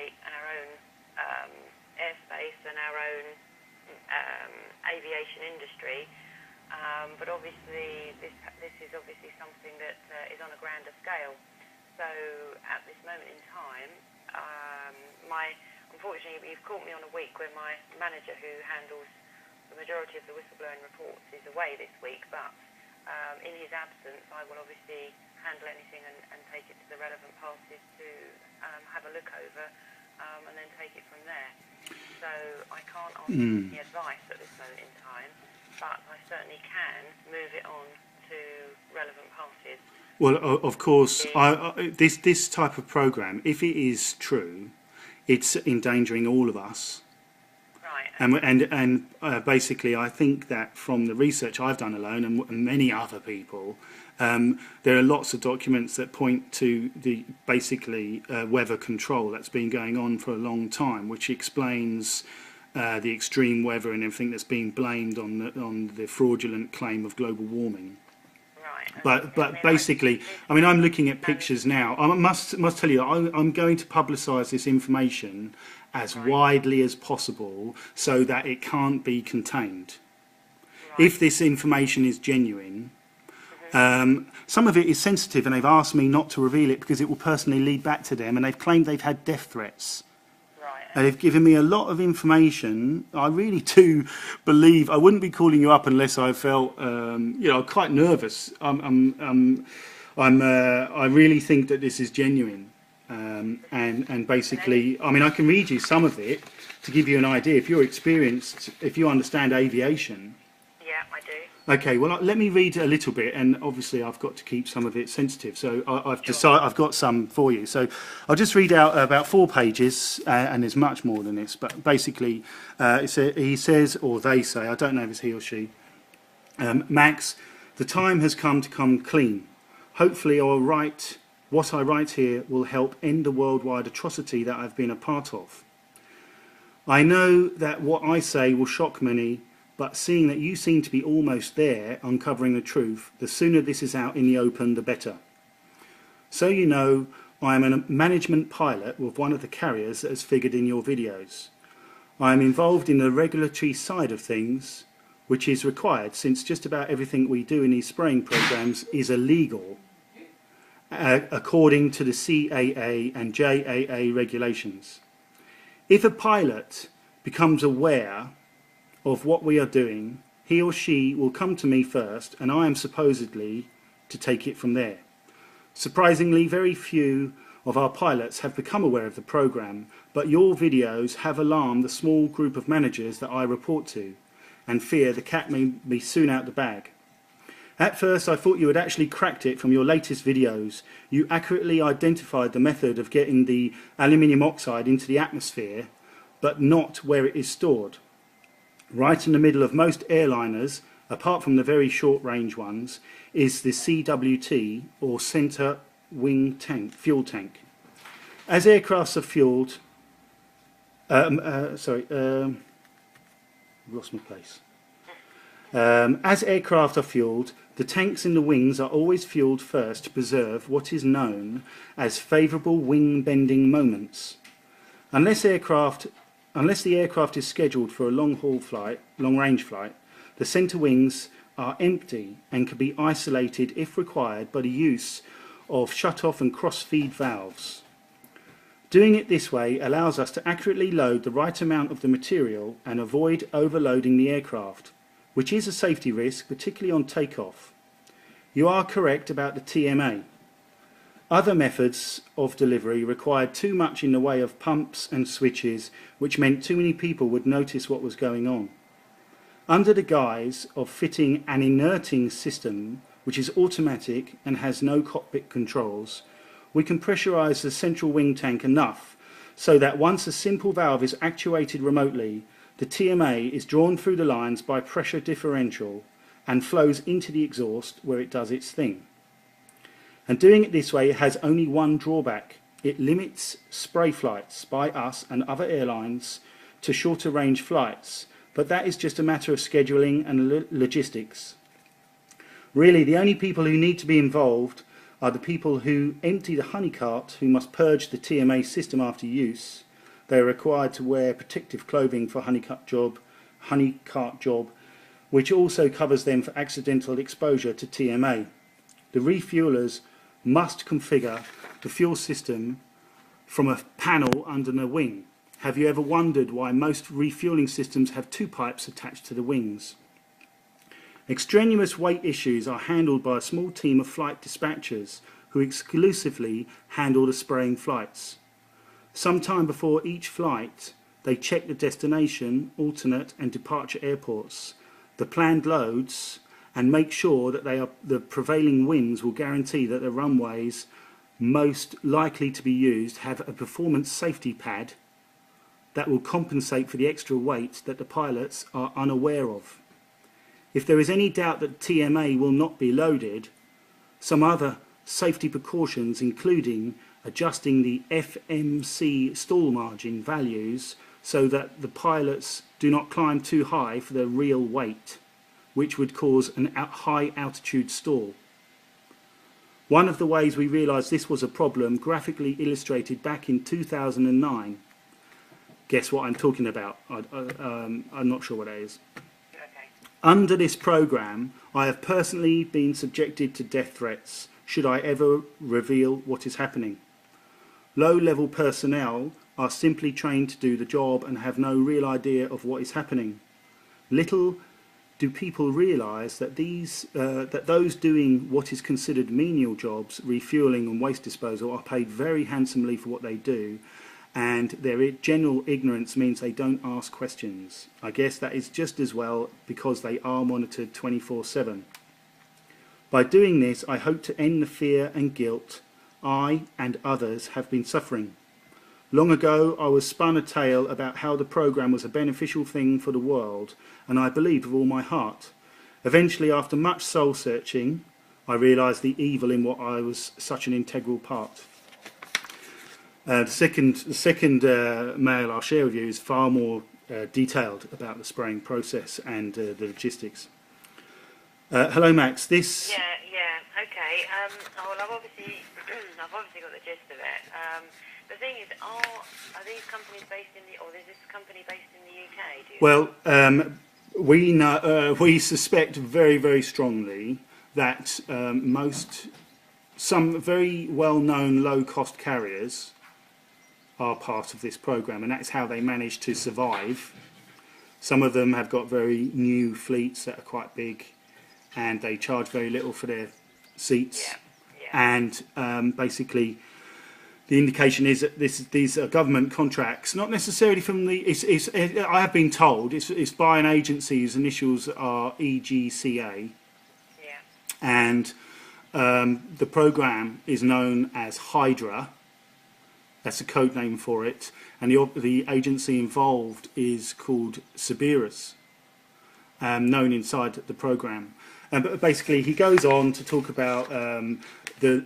operate our own airspace and our own aviation industry. But obviously, this is obviously something that is on a grander scale. So at this moment in time, unfortunately, you've caught me on a week where my manager, who handles the majority of the whistleblowing reports, is away this week. But in his absence, I will obviously handle anything and take it to the relevant parties to have a look over and then take it from there. So I can't offer any advice at this moment in time, but I certainly can move it on to relevant parties. Well, of course, this type of program, if it is true, it's endangering all of us. Right. And basically, I think that from the research I've done alone and many other people, there are lots of documents that point to the basically weather control that's been going on for a long time, which explains the extreme weather and everything that's being blamed on the fraudulent claim of global warming. But basically, I mean, I'm looking at pictures now. I must tell you, I'm going to publicise this information as widely as possible so that it can't be contained. If this information is genuine, some of it is sensitive, and they've asked me not to reveal it because it will personally lead back to them, and they've claimed they've had death threats. And they've given me a lot of information. I really do believe I wouldn't be calling you up unless I felt, quite nervous. I really think that this is genuine. And basically, I mean, I can read you some of it to give you an idea. If you're experienced, if you understand aviation. Yeah, I do. Okay, well, let me read a little bit, and obviously I've got to keep some of it sensitive, so I've decided I've got some for you. So I'll just read out about 4 pages, and there's much more than this, but basically he says, or they say, I don't know if it's he or she, Max, the time has come to come clean. Hopefully what I write here will help end the worldwide atrocity that I've been a part of. I know that what I say will shock many, but seeing that you seem to be almost there, uncovering the truth, the sooner this is out in the open, the better. So you know, I am a management pilot with one of the carriers that has figured in your videos. I am involved in the regulatory side of things, which is required since just about everything we do in these spraying programs is illegal, according to the CAA and JAA regulations. If a pilot becomes aware of what we are doing, he or she will come to me first, and I am supposedly to take it from there. Surprisingly, very few of our pilots have become aware of the program, but your videos have alarmed the small group of managers that I report to, and fear the cat may be soon out the bag. At first, I thought you had actually cracked it from your latest videos. You accurately identified the method of getting the aluminium oxide into the atmosphere, but not where it is stored. Right in the middle of most airliners, apart from the very short-range ones, is the CWT, or Centre Wing Tank, Fuel Tank. As aircrafts are fueled... lost my place. As aircraft are fueled, the tanks in the wings are always fueled first to preserve what is known as favourable wing bending moments. Unless the aircraft is scheduled for a long-range flight, the centre wings are empty and can be isolated if required by the use of shut-off and cross-feed valves. Doing it this way allows us to accurately load the right amount of the material and avoid overloading the aircraft, which is a safety risk, particularly on takeoff. You are correct about the TMA. Other methods of delivery required too much in the way of pumps and switches, which meant too many people would notice what was going on. Under the guise of fitting an inerting system, which is automatic and has no cockpit controls, we can pressurise the central wing tank enough so that once a simple valve is actuated remotely, the TMA is drawn through the lines by pressure differential and flows into the exhaust where it does its thing. And doing it this way has only one drawback. It limits spray flights by us and other airlines to shorter range flights, but that is just a matter of scheduling and logistics. Really, the only people who need to be involved are the people who empty the honey cart, who must purge the TMA system after use, they are required to wear protective clothing for honeycart job, which also covers them for accidental exposure to TMA. The refuelers must configure the fuel system from a panel under the wing. Have you ever wondered why most refueling systems have two pipes attached to the wings? Extraneous weight issues are handled by a small team of flight dispatchers who exclusively handle the spraying flights. Sometime before each flight, they check the destination, alternate and departure airports, the planned loads, and make sure that the prevailing winds will guarantee that the runways most likely to be used have a performance safety pad that will compensate for the extra weight that the pilots are unaware of. If there is any doubt that TMA will not be loaded, some other safety precautions, including adjusting the FMC stall margin values so that the pilots do not climb too high for their real weight, which would cause a high altitude stall. One of the ways we realised this was a problem graphically illustrated back in 2009. Guess what I'm talking about? I'm not sure what that is. Okay. Under this program, I have personally been subjected to death threats should I ever reveal what is happening. Low-level personnel are simply trained to do the job and have no real idea of what is happening. Little do people realise that those doing what is considered menial jobs, refuelling and waste disposal, are paid very handsomely for what they do, and their general ignorance means they don't ask questions. I guess that is just as well because they are monitored 24/7. By doing this, I hope to end the fear and guilt I and others have been suffering. Long ago, I was spun a tale about how the program was a beneficial thing for the world, and I believed with all my heart. Eventually, after much soul searching, I realised the evil in what I was such an integral part. The second mail I'll share with you is far more detailed about the spraying process and the logistics. Hello, Max. This. Yeah. Okay. Well, I've obviously got the gist of it. The thing is, are these companies based in or is this company based in the UK? Do you Well, we suspect very, very strongly that some very well-known low-cost carriers are part of this program, and that's how they manage to survive. Some of them have got very new fleets that are quite big, and they charge very little for their seats. Yeah. And basically, the indication is that these are government contracts, not necessarily from the. I have been told it's by an agency whose initials are EGCA. Yeah. And the program is known as Hydra. That's a code name for it, and the agency involved is called Cerberus, known inside the program. But basically, he goes on to talk about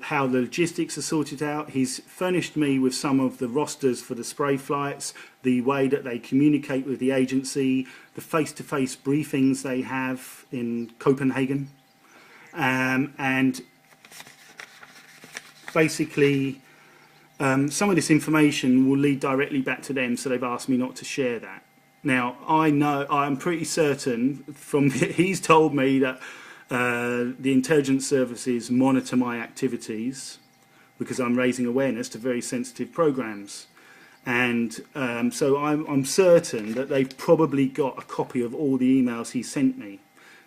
how the logistics are sorted out. He's furnished me with some of the rosters for the spray flights, the way that they communicate with the agency, the face-to-face briefings they have in Copenhagen, and basically some of this information will lead directly back to them, so they've asked me not to share that. Now, I'm pretty certain he's told me that the intelligence services monitor my activities because I'm raising awareness to very sensitive programs, and so I'm certain that they've probably got a copy of all the emails he sent me.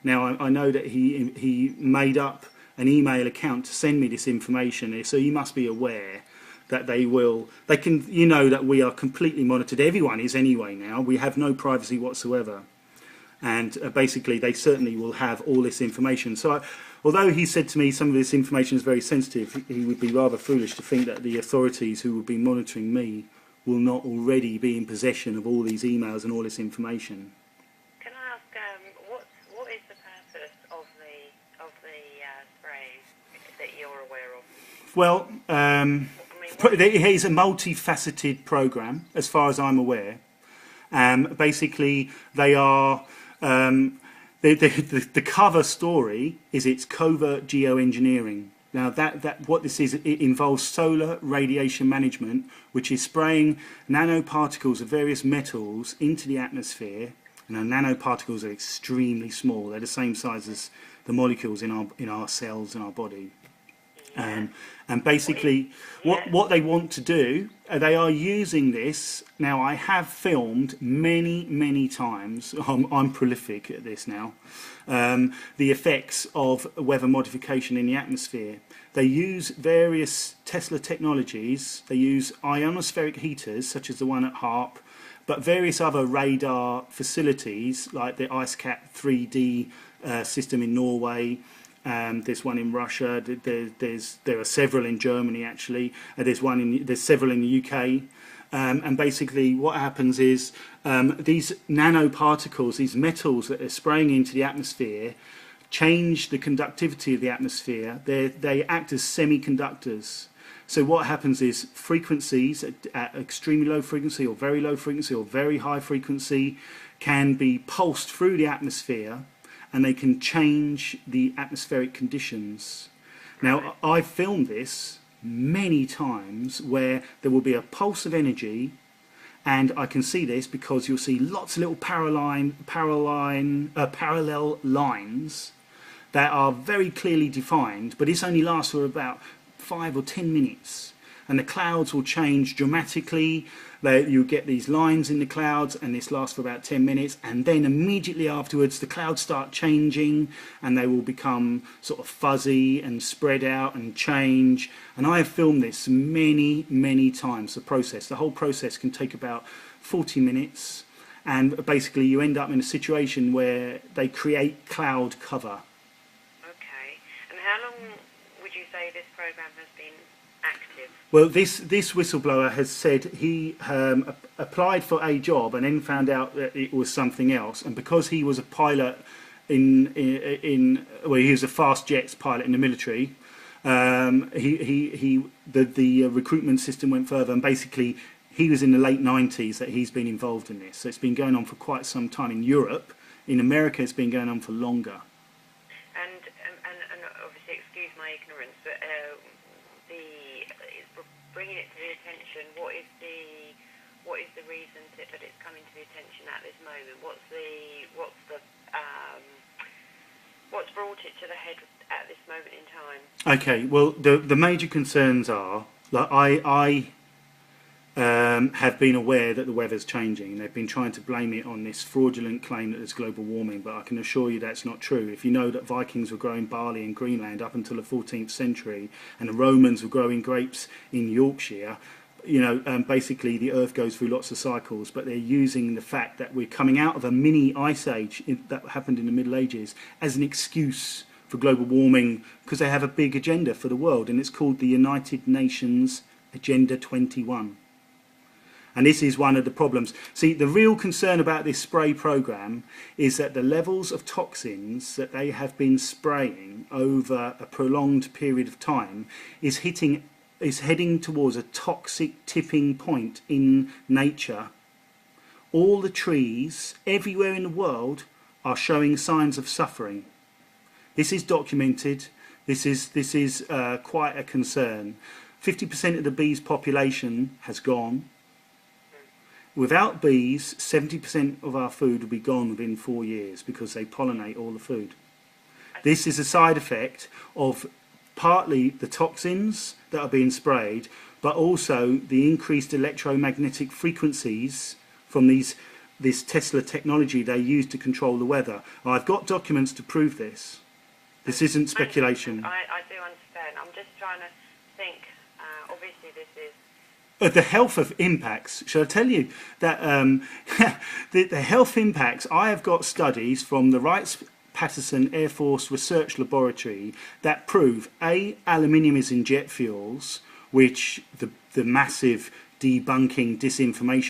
Now I know that he made up an email account to send me this information, so he must be aware that they can, that we are completely monitored. Everyone is anyway now. We have no privacy whatsoever. And basically, they certainly will have all this information. So, although he said to me some of this information is very sensitive, he would be rather foolish to think that the authorities who would be monitoring me will not already be in possession of all these emails and all this information. Can I ask, what is the purpose of the sprays that you're aware of? Well, it's a multifaceted program, as far as I'm aware. Basically, they are the cover story is it's covert geoengineering. Now, what this is, it involves solar radiation management, which is spraying nanoparticles of various metals into the atmosphere. And the nanoparticles are extremely small. They're the same size as the molecules in our cells in our body. And basically, what they want to do, they are using this. Now, I have filmed many times. I'm prolific at this now. The effects of weather modification in the atmosphere. They use various Tesla technologies. They use ionospheric heaters, such as the one at HARP, but various other radar facilities, like the IceCat 3D system in Norway. There's one in Russia. There are several in Germany actually. There's several in the UK. And basically, what happens is these nanoparticles, these metals that are spraying into the atmosphere, change the conductivity of the atmosphere. They act as semiconductors. So what happens is frequencies at extremely low frequency or very low frequency or very high frequency can be pulsed through the atmosphere, and they can change the atmospheric conditions. Now, I've filmed this many times where there will be a pulse of energy, and I can see this because you'll see lots of little parallel lines that are very clearly defined, but this only lasts for about 5 or 10 minutes. And the clouds will change dramatically. You get these lines in the clouds, and this lasts for about 10 minutes, and then immediately afterwards the clouds start changing, and they will become sort of fuzzy and spread out and change. And I have filmed this many times, the whole process can take about 40 minutes, and basically you end up in a situation where they create cloud cover. Okay. And how long would you say this program has been active? Well, this whistleblower has said he applied for a job and then found out that it was something else, and because he was a pilot he was a fast jets pilot in the military, the recruitment system went further, and basically he was in the late 90s that he's been involved in this. So it's been going on for quite some time in Europe. In America, it's been going on for longer. And obviously, excuse my ignorance, but bringing it to the attention, what is the reason that it's coming to the attention at this moment? What's brought it to the head at this moment in time? Okay, well, the major concerns are, like, I have been aware that the weather's changing. They've been trying to blame it on this fraudulent claim that there's global warming, but I can assure you that's not true. If you know that Vikings were growing barley in Greenland up until the 14th century, and the Romans were growing grapes in Yorkshire, basically the Earth goes through lots of cycles, but they're using the fact that we're coming out of a mini ice age that happened in the Middle Ages as an excuse for global warming, because they have a big agenda for the world, and it's called the United Nations Agenda 21. And this is one of the problems. See, the real concern about this spray program is that the levels of toxins that they have been spraying over a prolonged period of time is heading towards a toxic tipping point in nature. All the trees everywhere in the world are showing signs of suffering. This is documented. This is quite a concern. 50% of the bees' population has gone. Without bees, 70% of our food will be gone within 4 years because they pollinate all the food. This is a side effect of partly the toxins that are being sprayed, but also the increased electromagnetic frequencies from this Tesla technology they use to control the weather. I've got documents to prove this. This isn't speculation. I do understand. I'm just trying to think. Obviously, this is... The health of impacts, shall I tell you that the health impacts, I have got studies from the Wright-Patterson Air Force Research Laboratory that prove, A, aluminium is in jet fuels, which the massive debunking disinformation